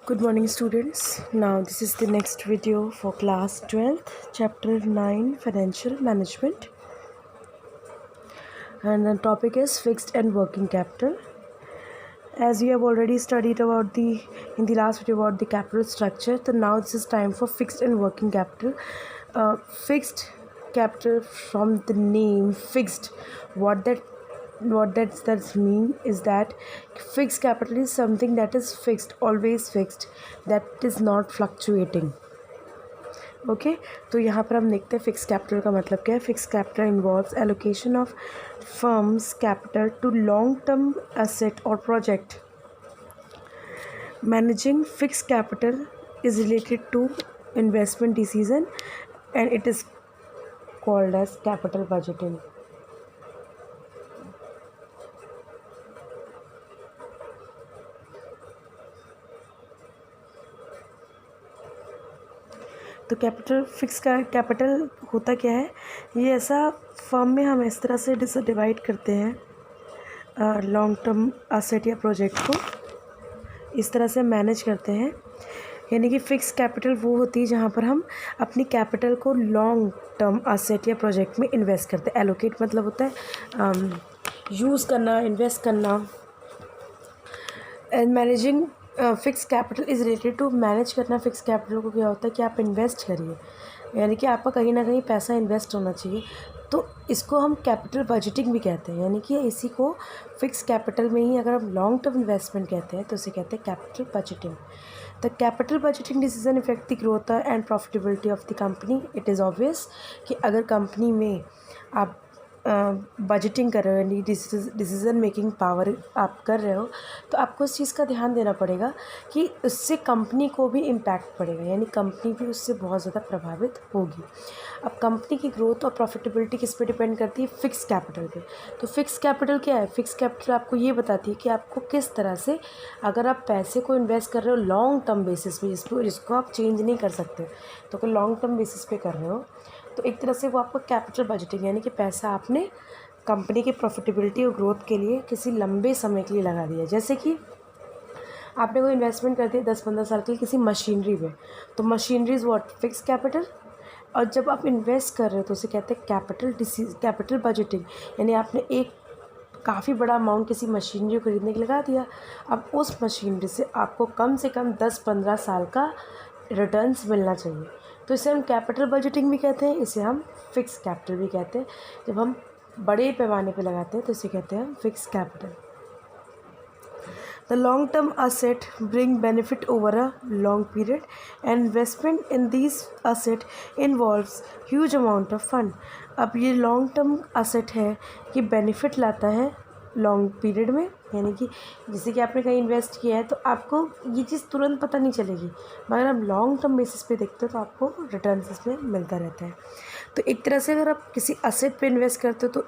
Good morning students. Now this is the next video for class 12th chapter 9 financial management, and the topic is fixed and working capital. As we have already studied about in the last video about the capital structure, so now this is time for fixed and working capital. Fixed capital, from the name fixed, what that mean is that fixed capital is something that is fixed, always fixed, that is not fluctuating. Okay तो यहाँ पर हम देखते हैं fix capital का मतलब क्या है. Fixed capital involves allocation of firm's capital to long term asset और project. Managing fixed capital is related to investment decision and it is called as capital budgeting. तो कैपिटल फिक्स का capital होता क्या है, ये ऐसा फर्म में हम इस तरह से डिवाइड करते हैं लॉन्ग टर्म एसेट या प्रोजेक्ट को, इस तरह से मैनेज करते हैं. यानी कि फ़िक्स कैपिटल वो होती है जहाँ पर हम अपनी कैपिटल को लॉन्ग टर्म एसेट या प्रोजेक्ट में इन्वेस्ट करते हैं. एलोकेट मतलब होता है यूज़ करना, इन्वेस्ट करना. And managing fix capital is related to manage करना. फ़िक्स कैपिटल को क्या होता है कि आप इन्वेस्ट करिए, यानी कि आपका कहीं ना कहीं पैसा इन्वेस्ट होना चाहिए. तो इसको हम कैपिटल बजटिंग भी कहते हैं. यानी कि इसी को फ़िक्स कैपिटल में ही अगर हम लॉन्ग टर्म इन्वेस्टमेंट कहते हैं तो उसे कहते हैं capital budgeting. The capital budgeting decision effect the growth and profitability of the company. It is obvious कि अगर कंपनी में आप बजटिंग कर रहे हो, यानी डिसीज़न मेकिंग पावर आप कर रहे हो, तो आपको इस चीज़ का ध्यान देना पड़ेगा कि उससे कंपनी को भी इम्पैक्ट पड़ेगा, यानी कंपनी भी उससे बहुत ज़्यादा प्रभावित होगी. अब कंपनी की ग्रोथ और प्रॉफिटेबिलिटी किस पे डिपेंड करती है? फिक्स कैपिटल पे. तो फिक्स कैपिटल क्या है? फिक्स कैपिटल आपको ये बताती है कि आपको किस तरह से, अगर आप पैसे को इन्वेस्ट कर रहे हो लॉन्ग टर्म बेसिस पे, जिसको आप चेंज नहीं कर सकते, तो अगर लॉन्ग टर्म बेसिस पे कर रहे हो तो एक तरह से वो आपका कैपिटल बजटिंग, यानी कि पैसा आपने कंपनी की प्रॉफिटेबिलिटी और ग्रोथ के लिए किसी लंबे समय के लिए लगा दिया. जैसे कि आपने कोई इन्वेस्टमेंट कर दिया 10-15 साल के लिए किसी मशीनरी में, तो machinery is what? Fix capital. और जब आप इन्वेस्ट कर रहे हो तो उसे कहते हैं कैपिटल बजटिंग, यानी आपने एक काफ़ी बड़ा अमाउंट किसी मशीनरी को खरीदने के लिए लगा दिया. अब उस मशीनरी से आपको कम से कम 10-15 साल का रिटर्न्स मिलना चाहिए, तो इसे हम कैपिटल बजटिंग भी कहते हैं, इसे हम फिक्स कैपिटल भी कहते हैं. जब हम बड़े पैमाने पे लगाते हैं तो इसे कहते हैं fix capital. The long term asset bring benefit over a long period and investment in these asset involves huge amount of fund. अब ये लॉन्ग टर्म असेट है कि बेनिफिट लाता है लॉन्ग पीरियड में, यानी कि जैसे कि आपने कहीं इन्वेस्ट किया है तो आपको ये चीज़ तुरंत पता नहीं चलेगी, मगर आप लॉन्ग टर्म बेसिस पे देखते हो तो आपको रिटर्न्स इसमें मिलता रहता है. तो एक तरह से अगर आप किसी असेट पे इन्वेस्ट करते हो तो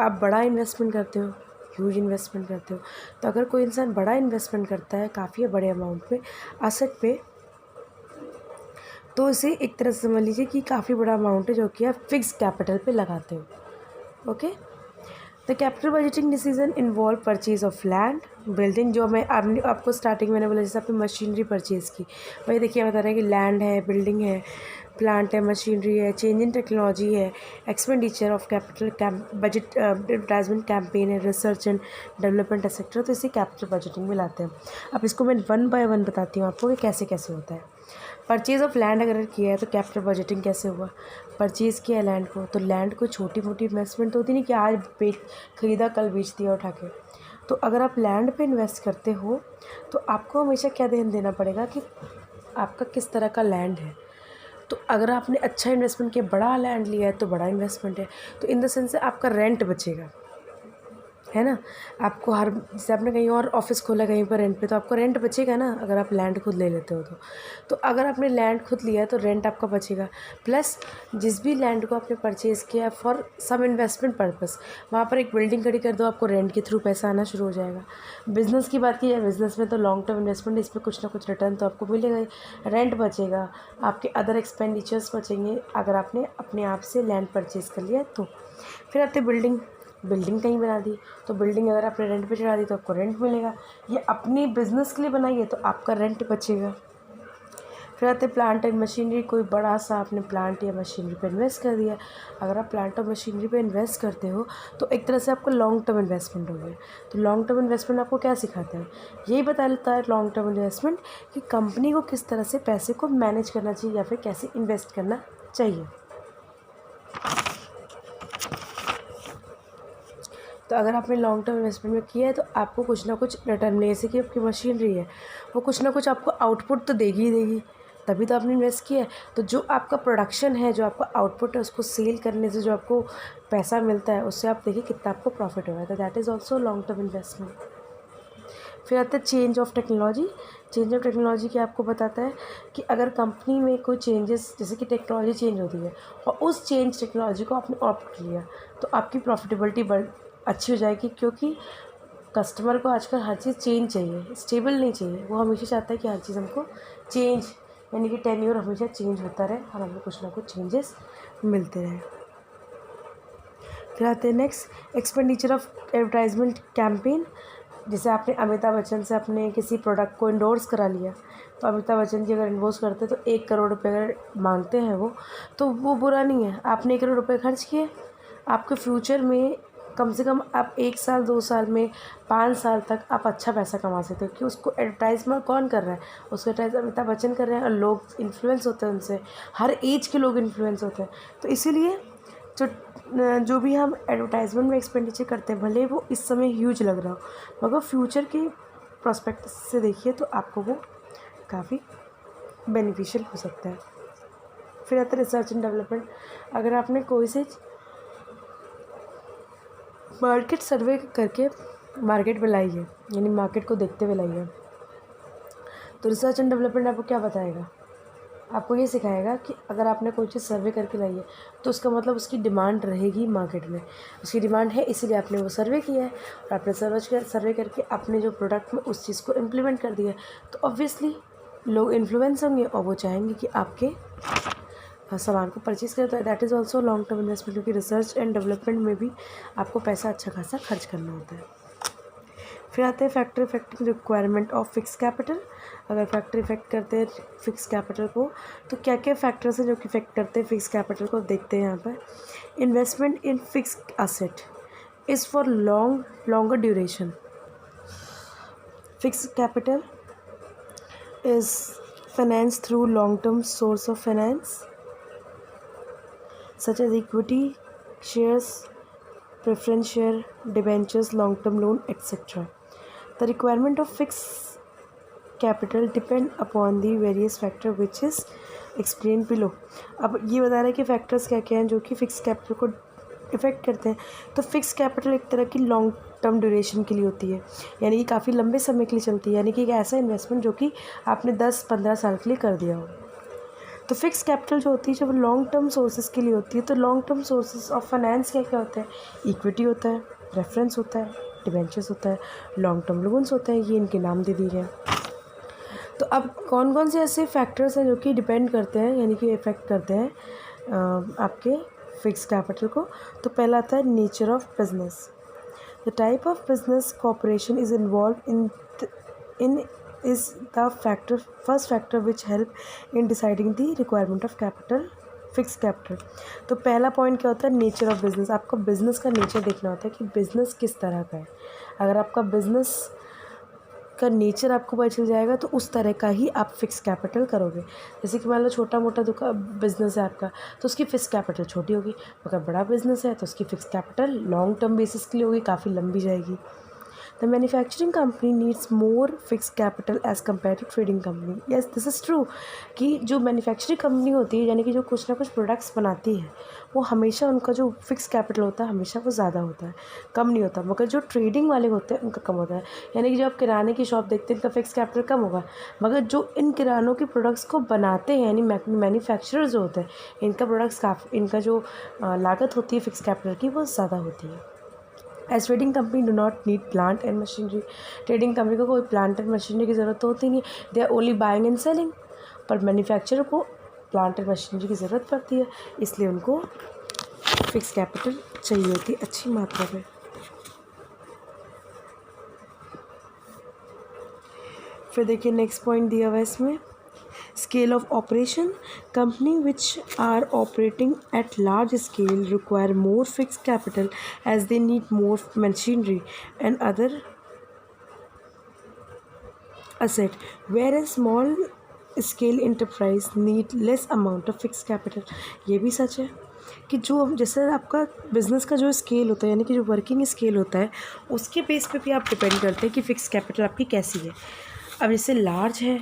आप बड़ा इन्वेस्टमेंट करते हो, ह्यूज इन्वेस्टमेंट करते हो. तो अगर कोई इंसान बड़ा इन्वेस्टमेंट करता है काफ़ी बड़े अमाउंट पे असेट पे, तो इसे एक तरह से समझ लीजिए कि काफ़ी बड़ा अमाउंट है जो कि आप फिक्स कैपिटल पे लगाते हो. Okay. The capital budgeting decision involve purchase of land building. जो मैं आपको स्टार्टिंग मैंने बोला, जैसे आपने मशीनरी परचेज़ की, वही देखिए बता रहे हैं कि लैंड है, बिल्डिंग है, प्लांट है, मशीनरी है, चेंज इन टेक्नोलॉजी है, expenditure of capital, budget advertisement campaign है, रिसर्च एंड डेवलपमेंट एक्सेट्रा. तो इसे कैपिटल बजटिंग में लाते हैं. अब इसको मैं 1 बाय 1 बताती हूँ आपको कि कैसे कैसे होता है. परचेज़ ऑफ लैंड अगर किया है तो कैपिटल बजटिंग कैसे हुआ? परचेज़ किया है लैंड को, तो लैंड कोई छोटी मोटी इन्वेस्टमेंट तो होती नहीं कि आज खरीदा कल बेच दिया उठा के. तो अगर आप लैंड पे इन्वेस्ट करते हो तो आपको हमेशा क्या ध्यान देना पड़ेगा कि आपका किस तरह का लैंड है. तो अगर आपने अच्छा इन्वेस्टमेंट किया, बड़ा लैंड लिया है तो बड़ा इन्वेस्टमेंट है, तो इन द सेंस आपका रेंट बचेगा, है ना. आपको हर, जैसे आपने कहीं और ऑफिस खोला कहीं पर रेंट पे, तो आपको रेंट बचेगा ना अगर आप लैंड खुद ले लेते हो तो अगर आपने लैंड खुद लिया है तो रेंट आपका बचेगा. प्लस जिस भी लैंड को आपने परचेज़ किया फॉर सम इन्वेस्टमेंट पर्पस, वहाँ पर एक बिल्डिंग खड़ी कर दो, आपको रेंट के थ्रू पैसा आना शुरू हो जाएगा. बिज़नेस की बात की जाए, बिज़नेस में तो लॉन्ग टर्म इन्वेस्टमेंट, इसमें कुछ ना कुछ रिटर्न तो आपको मिलेगा ही. रेंट बचेगा, आपके अदर एक्सपेंडिचर्स बचेंगे अगर आपने अपने आप से लैंड परचेज़ कर लिया तो. फिर आते बिल्डिंग. बिल्डिंग कहीं बना दी तो बिल्डिंग अगर आपने रेंट पे चढ़ा दी तो आपको रेंट मिलेगा। ये अपनी बिजनेस के लिए बनाई है तो आपका रेंट बचेगा। फिर आते प्लांट एंड मशीनरी। कोई बड़ा सा आपने प्लांट या मशीनरी पे इन्वेस्ट कर दिया। अगर आप प्लांट और मशीनरी पे इन्वेस्ट करते हो तो एक तरह से आपको लॉन्ग टर्म इन्वेस्टमेंट हो गया। तो लॉन्ग टर्म इन्वेस्टमेंट आपको क्या सिखाता है? यही बताता है लॉन्ग टर्म इन्वेस्टमेंट कि कंपनी को किस तरह से पैसे को मैनेज करना चाहिए या फिर कैसे इन्वेस्ट करना चाहिए। तो अगर आपने लॉन्ग टर्म इन्वेस्टमेंट में किया है तो आपको कुछ ना कुछ रिटर्न मिले। जैसे कि आपकी मशीनरी है वो कुछ ना कुछ आपको आउटपुट तो देगी ही देगी, तभी तो आपने इन्वेस्ट किया है। तो जो आपका प्रोडक्शन है, जो आपका आउटपुट है, उसको सेल करने से जो आपको पैसा मिलता है उससे आप देखिए कितना आपको प्रॉफिट हो रहा है। तो that is also long term investment. फिर आता है change of technology. Change of technology क्या आपको बताता है कि अगर कंपनी में कोई चेंजेस, जैसे कि टेक्नोलॉजी चेंज होती है और उस चेंज टेक्नोलॉजी को आपने ऑप्ट किया तो आपकी प्रॉफिटेबिलिटी अच्छी हो जाएगी। क्योंकि कस्टमर को आजकल हर चीज़ चेंज चाहिए, स्टेबल नहीं चाहिए। वो हमेशा चाहता है कि हर चीज़ हमको चेंज, यानी कि टेन्योर हमेशा चेंज होता रहे और हमें कुछ ना कुछ चेंजेस मिलते रहे। फिर आते हैं next, expenditure of advertisement campaign. जैसे आपने अमिताभ बच्चन से अपने किसी प्रोडक्ट को इंडोर्स करा लिया तो अमिताभ बच्चन जी अगर इन्वोस्ट करते तो 1 करोड़ रुपये अगर मांगते हैं वो, तो वो बुरा नहीं है। आपने 1 करोड़ रुपये खर्च किए, आपके फ्यूचर में कम से कम आप 1 साल 2 साल में 5 साल तक आप अच्छा पैसा कमा सकते हो। कि उसको एडवर्टाइजमेंट कौन कर रहा है? उसको एडवर्टाइज अमिताभ बच्चन कर रहे हैं और लोग इन्फ्लुएंस होते हैं उनसे, हर एज के लोग इन्फ्लुएंस होते हैं। तो इसीलिए जो भी हम एडवर्टाइजमेंट में एक्सपेंडिचर करते हैं, भले वो इस समय ह्यूज लग रहा हो, मगर फ्यूचर के प्रोस्पेक्ट से देखिए तो आपको वो काफ़ी बेनिफिशियल हो सकता है। फिर आता है रिसर्च एंड डेवलपमेंट। अगर आपने कोई से मार्केट सर्वे करके मार्केट में लाई है, यानी मार्केट को देखते हुए लाई है, तो रिसर्च एंड डेवलपमेंट आपको क्या बताएगा? आपको ये सिखाएगा कि अगर आपने कोई चीज़ सर्वे करके लाई है तो उसका मतलब उसकी डिमांड रहेगी मार्केट में। उसकी डिमांड है इसीलिए आपने वो सर्वे किया है और आपने सर्वे करके अपने जो प्रोडक्ट में उस चीज़ को इम्प्लीमेंट कर दिया। तो ऑब्वियसली लोग इन्फ्लुएंस होंगे और वो चाहेंगे कि आपके सामान को परचेज़ करें। तो that is also long term investment, क्योंकि रिसर्च एंड डेवलपमेंट में भी आपको पैसा अच्छा खासा खर्च करना होता है। फिर आते हैं factor affecting requirement of fix capital. अगर फैक्टर इफेक्ट करते हैं फिक्स कैपिटल को तो क्या क्या फैक्टर्स हैं जो कि इफेक्ट करते हैं फिक्स कैपिटल को, देखते हैं यहाँ पर। Investment in fix asset is for longer duration. Fix capital is finance through long term source of finance such as equity, shares, preference share, debentures, long-term loan, etc. The requirement of fixed capital depend upon the various factor which is explained below. अब ये बता रहा है कि factors क्या क्या हैं जो कि फिक्स कैपिटल को इफ़ेक्ट करते हैं। तो फिक्स कैपिटल एक तरह की लॉन्ग टर्म ड्यूरेशन के लिए होती है, यानी कि काफ़ी लंबे समय के लिए चलती है, यानी कि एक ऐसा इन्वेस्टमेंट जो कि आपने 10-15 साल के लिए कर दिया हो। तो फिक्स कैपिटल जो होती है जब लॉन्ग टर्म सोर्सेज के लिए होती है, तो long term sources of finance क्या क्या होते हैं? इक्विटी होता है, रेफरेंस होता है, डिबेंचर्स होता है, लॉन्ग टर्म लोन्स होता है। ये इनके नाम दे दिए गए। तो अब कौन कौन से ऐसे फैक्टर्स हैं जो कि डिपेंड करते हैं, यानी कि इफ़ेक्ट करते हैं आपके फिक्स कैपिटल को? तो पहला आता है nature of business. The type of business corporation is involve in is the first factor which help in deciding the requirement of capital, fixed capital। तो पहला पॉइंट क्या होता है? Nature of business. आपका बिजनेस का नेचर देखना होता है कि बिजनेस किस तरह का है। अगर आपका बिजनेस का नेचर आपको पता चल जाएगा तो उस तरह का ही आप फिक्स कैपिटल करोगे। जैसे कि मान लो छोटा मोटा बिजनेस है आपका तो उसकी फिक्स कैपिटल छोटी होगी, अगर बड़ा बिजनेस है तो उसकी fix capital long term basis के लिए होगी, काफ़ी लंबी जाएगी। The manufacturing company needs more fixed capital as compared to trading company. Yes, this is true कि जो मैन्युफैक्चरिंग कंपनी होती है, यानी कि जो कुछ ना कुछ प्रोडक्ट्स बनाती है, वो हमेशा उनका जो फिक्स कैपिटल होता है हमेशा वो ज़्यादा होता है, कम नहीं होता। मगर जो ट्रेडिंग वाले होते हैं उनका कम होता है। यानी कि जो आप किराने की शॉप देखते हैं इनका फिक्स कैपिटल कम होगा, मगर जो इन किरानों के प्रोडक्ट्स को बनाते हैं, यानी मैन्युफैक्चरर्स जो होते हैं, इनका प्रोडक्ट्स काफ़ी, इनका जो लागत होती है फिक्स कैपिटल की वो ज़्यादा होती है। As trading company do not need plant and machinery. Trading company को कोई प्लांट एंड मशीनरी की ज़रूरत तो होती नहीं, they are only buying and selling. पर मैन्युफैक्चरर को प्लांट एंड मशीनरी की ज़रूरत पड़ती है, इसलिए उनको फिक्स कैपिटल चाहिए होती है अच्छी मात्रा में। फिर देखिए नेक्स्ट पॉइंट दिया हुआ है इसमें, scale of operation, company which are operating at large scale require more fix capital as they need more machinery and other asset, whereas small scale enterprise need less amount of fixed capital। ये भी सच है कि जो जैसे आपका business का जो scale होता है यानी कि जो वर्किंग स्केल होता है उसके बेस पे भी आप डिपेंड करते हैं कि फ़िक्स कैपिटल आपकी कैसी है। अब जैसे लार्ज है,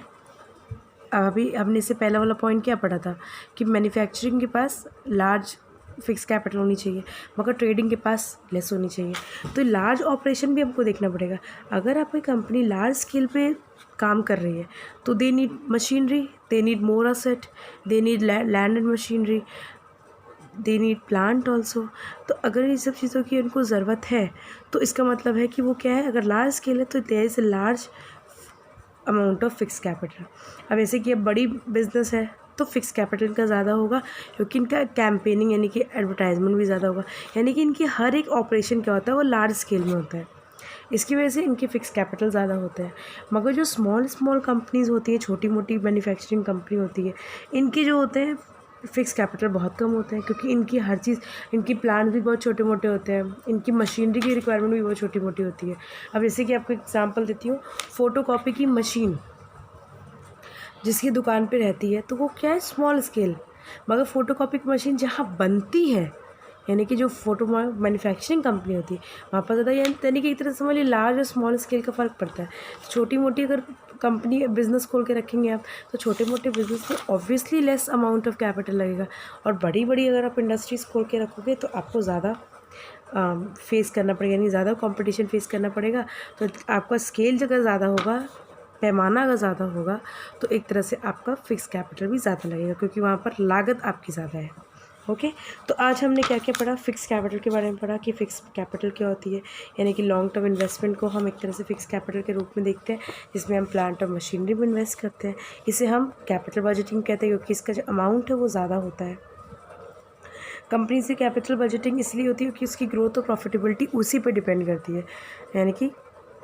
अभी हमने इससे पहला वाला पॉइंट क्या पढ़ा था कि मैन्युफैक्चरिंग के पास लार्ज फिक्स कैपिटल होनी चाहिए मगर ट्रेडिंग के पास लेस होनी चाहिए। तो लार्ज ऑपरेशन भी हमको देखना पड़ेगा। अगर आपकी कंपनी लार्ज स्केल पे काम कर रही है तो they need machinery, they need more asset, they need land and machinery, they need plant also. तो अगर ये सब चीज़ों की उनको ज़रूरत है तो इसका मतलब है कि वो क्या है, अगर लार्ज स्केल है तो there is a large amount of fix capital. अब ऐसे कि अब बड़ी बिजनेस है तो फिक्स कैपिटल का ज़्यादा होगा क्योंकि इनका कैंपेनिंग यानी कि एडवर्टाइजमेंट भी ज़्यादा होगा, यानी कि इनकी हर एक ऑपरेशन क्या होता है वो लार्ज स्केल में होता है, इसकी वजह से इनके फिक्स कैपिटल ज़्यादा होते हैं। मगर जो स्मॉल कंपनीज़ होती है, छोटी मोटी मैन्युफैक्चरिंग कंपनी होती है, इनके जो होते हैं फिक्स कैपिटल बहुत कम होते हैं क्योंकि इनकी हर चीज़, इनकी प्लांट भी बहुत छोटे मोटे होते हैं, इनकी मशीनरी की रिक्वायरमेंट भी बहुत छोटी मोटी होती है। अब जैसे कि आपको एग्जांपल देती हूँ, फ़ोटोकॉपी की मशीन जिसकी दुकान पे रहती है तो वो क्या है स्मॉल स्केल, मगर फ़ोटोकॉपी की मशीन जहाँ बनती है यानी कि जो फोटो मैन्युफैक्चरिंग कंपनी होती है वहाँ पर ज़्यादा, यानी कि एक तरह से समझ लीजिए लार्ज और स्मॉल स्केल का फ़र्क पड़ता है। छोटी मोटी अगर कंपनी बिज़नेस खोल के रखेंगे आप तो छोटे मोटे बिज़नेस में obviously less amount of capital लगेगा, और बड़ी बड़ी अगर आप इंडस्ट्रीज़ खोल के रखोगे तो आपको ज़्यादा फेस करना पड़ेगा, यानी ज़्यादा कंपटीशन फेस करना पड़ेगा। तो आपका स्केल अगर ज़्यादा होगा, पैमाना अगर ज़्यादा होगा तो एक तरह से आपका फ़िक्स कैपिटल भी ज़्यादा लगेगा क्योंकि वहाँ पर लागत आपकी ज़्यादा है। ओके, तो आज हमने क्या क्या पढ़ा, फ़िक्स कैपिटल के बारे में पढ़ा कि फ़िक्स कैपिटल क्या होती है, यानी कि लॉन्ग टर्म इन्वेस्टमेंट को हम एक तरह से फ़िक्स कैपिटल के रूप में देखते हैं जिसमें हम प्लांट और मशीनरी में इन्वेस्ट करते हैं। इसे हम कैपिटल बजटिंग कहते हैं क्योंकि इसका जो अमाउंट है वो ज़्यादा होता है। कंपनी से कैपिटल बजटिंग इसलिए होती है क्योंकि उसकी ग्रोथ और प्रॉफिटेबिलिटी उसी पर डिपेंड करती है, यानी कि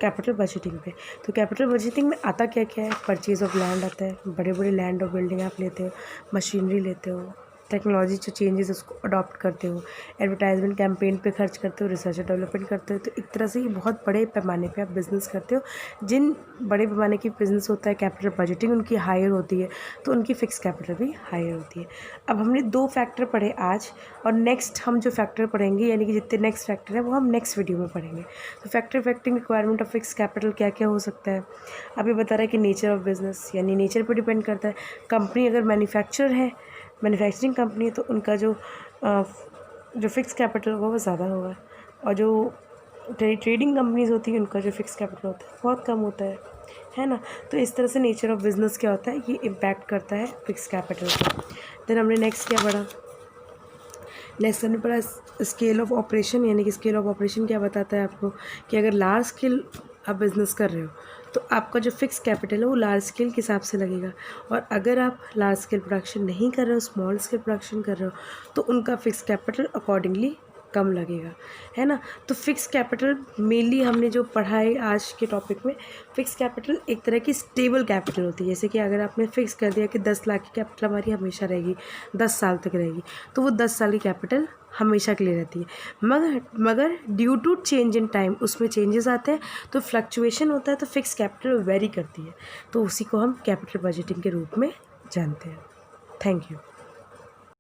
कैपिटल बजटिंग पे। तो कैपिटल बजटिंग में आता क्या क्या है, परचेज़ ऑफ लैंड आता है, बड़े बड़े लैंड और बिल्डिंग आप लेते हो, मशीनरी लेते हो, टेक्नोलॉजी जो चेंजेस उसको अडॉप्ट करते हो, एडवर्टाइजमेंट कैंपेन पे खर्च करते हो, रिसर्च और डेवलपमेंट करते हो। तो एक तरह से ये बहुत बड़े पैमाने पे आप बिज़नेस करते हो। जिन बड़े पैमाने की बिज़नेस होता है कैपिटल बजटिंग उनकी हायर होती है तो उनकी फ़िक्स कैपिटल भी हायर होती है। अब हमने 2 फैक्टर पढ़े आज, और नेक्स्ट हम जो फैक्टर पढ़ेंगे यानी कि जितने नेक्स्ट फैक्टर है वो हम नेक्स्ट वीडियो में पढ़ेंगे। तो factor affecting requirement of fix capital क्या क्या हो सकता है। अभी बता रहा है कि नेचर ऑफ बिज़नेस, यानी नेचर पर डिपेंड करता है। कंपनी अगर मैन्युफैक्चर है, मैन्युफैक्चरिंग कंपनी, तो उनका जो फिक्स कैपिटल होगा वो ज़्यादा होगा, और जो ट्रेडिंग कंपनीज़ होती हैं उनका जो फिक्स कैपिटल होता है बहुत कम होता है ना। तो इस तरह से नेचर ऑफ बिज़नेस क्या होता है ये इम्पैक्ट करता है फिक्स कैपिटल को। देन हमने नेक्स्ट क्या पढ़ा, नेक्स्ट हमने पढ़ा स्केल ऑफ ऑपरेशन, यानी कि स्केल ऑफ ऑपरेशन क्या बताता है आपको कि अगर लार्ज स्केल आप बिज़नेस कर रहे हो तो आपका जो फिक्स कैपिटल है वो लार्ज स्केल के हिसाब से लगेगा, और अगर आप लार्ज स्केल प्रोडक्शन नहीं कर रहे हो, स्मॉल स्केल प्रोडक्शन कर रहे हो तो उनका फिक्स कैपिटल अकॉर्डिंगली कम लगेगा, है ना। तो फिक्स कैपिटल मेनली हमने जो पढ़ा है आज के टॉपिक में, फिक्स कैपिटल एक तरह की स्टेबल कैपिटल होती है। जैसे कि अगर आपने फिक्स कर दिया कि 10 लाख की कैपिटल हमारी हमेशा रहेगी, 10 साल तक रहेगी, तो वो 10 साल की कैपिटल हमेशा के लिए रहती है। मगर due to change in time उसमें चेंजेस आते हैं तो फ्लक्चुएशन होता है, तो फिक्स कैपिटल वेरी करती है, तो उसी को हम कैपिटल बजटिंग के रूप में जानते हैं। Thank you.